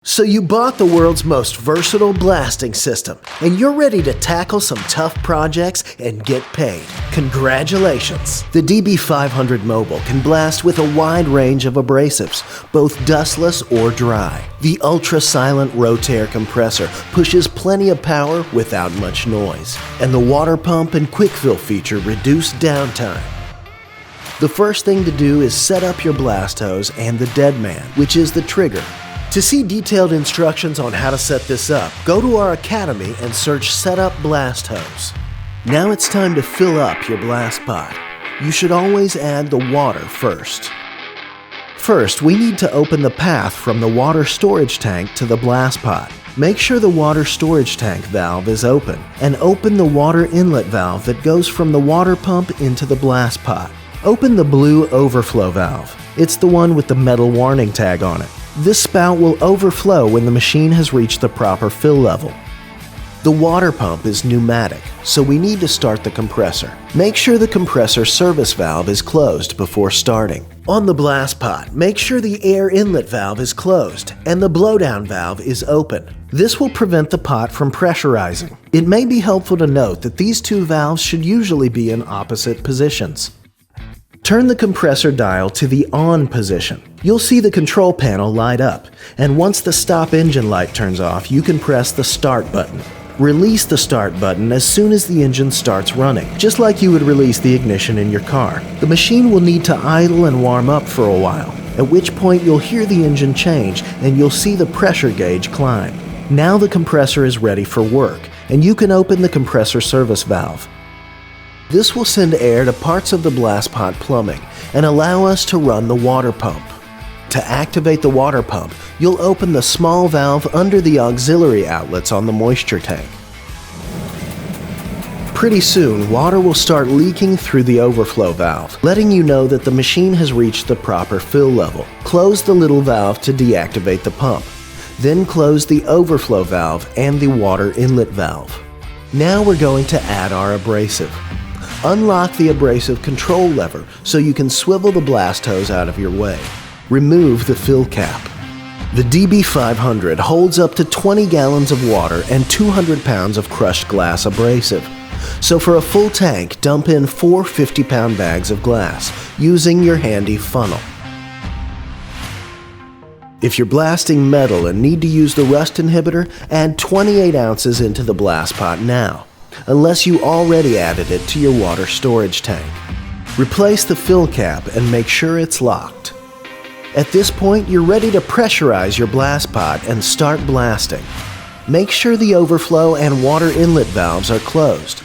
So you bought the world's most versatile blasting system, and you're ready to tackle some tough projects and get paid. Congratulations! The DB500 Mobile can blast with a wide range of abrasives, both dustless or dry. The ultra-silent Rotair compressor pushes plenty of power without much noise, and the water pump and quick fill feature reduce downtime. The first thing to do is set up your blast hose and the dead man, which is the trigger. To see detailed instructions on how to set this up, go to our academy and search Setup Blast Hose. Now it's time to fill up your blast pot. You should always add the water first. First, we need to open the path from the water storage tank to the blast pot. Make sure the water storage tank valve is open, and open the water inlet valve that goes from the water pump into the blast pot. Open the blue overflow valve. It's the one with the metal warning tag on it. This spout will overflow when the machine has reached the proper fill level. The water pump is pneumatic, so we need to start the compressor. Make sure the compressor service valve is closed before starting. On the blast pot, make sure the air inlet valve is closed and the blowdown valve is open. This will prevent the pot from pressurizing. It may be helpful to note that these two valves should usually be in opposite positions. Turn the compressor dial to the on position. You'll see the control panel light up, and once the stop engine light turns off, you can press the start button. Release the start button as soon as the engine starts running, just like you would release the ignition in your car. The machine will need to idle and warm up for a while, at which point you'll hear the engine change and you'll see the pressure gauge climb. Now the compressor is ready for work, and you can open the compressor service valve. This will send air to parts of the blast pot plumbing and allow us to run the water pump. To activate the water pump, you'll open the small valve under the auxiliary outlets on the moisture tank. Pretty soon, water will start leaking through the overflow valve, letting you know that the machine has reached the proper fill level. Close the little valve to deactivate the pump. Then close the overflow valve and the water inlet valve. Now we're going to add our abrasive. Unlock the abrasive control lever so you can swivel the blast hose out of your way. Remove the fill cap. The DB500 holds up to 20 gallons of water and 200 pounds of crushed glass abrasive. So for a full tank, dump in 4 50-pound bags of glass using your handy funnel. If you're blasting metal and need to use the rust inhibitor, add 28 ounces into the blast pot now, unless you already added it to your water storage tank. Replace the fill cap and make sure it's locked. At this point, you're ready to pressurize your blast pot and start blasting. Make sure the overflow and water inlet valves are closed.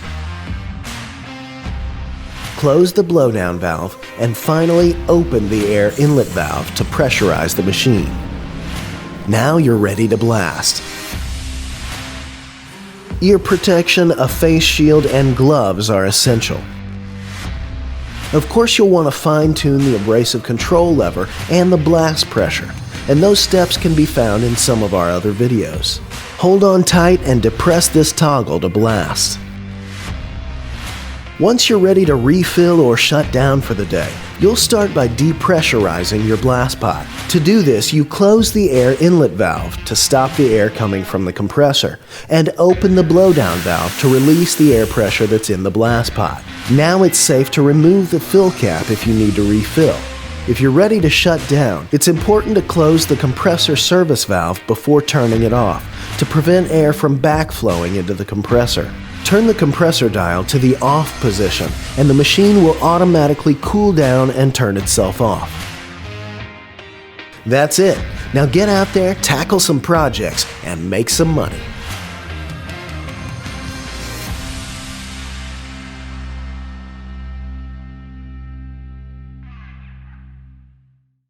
Close the blowdown valve and finally open the air inlet valve to pressurize the machine. Now you're ready to blast. Ear protection, a face shield, and gloves are essential. Of course, you'll want to fine-tune the abrasive control lever and the blast pressure, and those steps can be found in some of our other videos. Hold on tight and depress this toggle to blast. Once you're ready to refill or shut down for the day, you'll start by depressurizing your blast pot. To do this, you close the air inlet valve to stop the air coming from the compressor, and open the blowdown valve to release the air pressure that's in the blast pot. Now it's safe to remove the fill cap if you need to refill. If you're ready to shut down, it's important to close the compressor service valve before turning it off to prevent air from backflowing into the compressor. Turn the compressor dial to the off position and the machine will automatically cool down and turn itself off. That's it. Now get out there, tackle some projects, and make some money.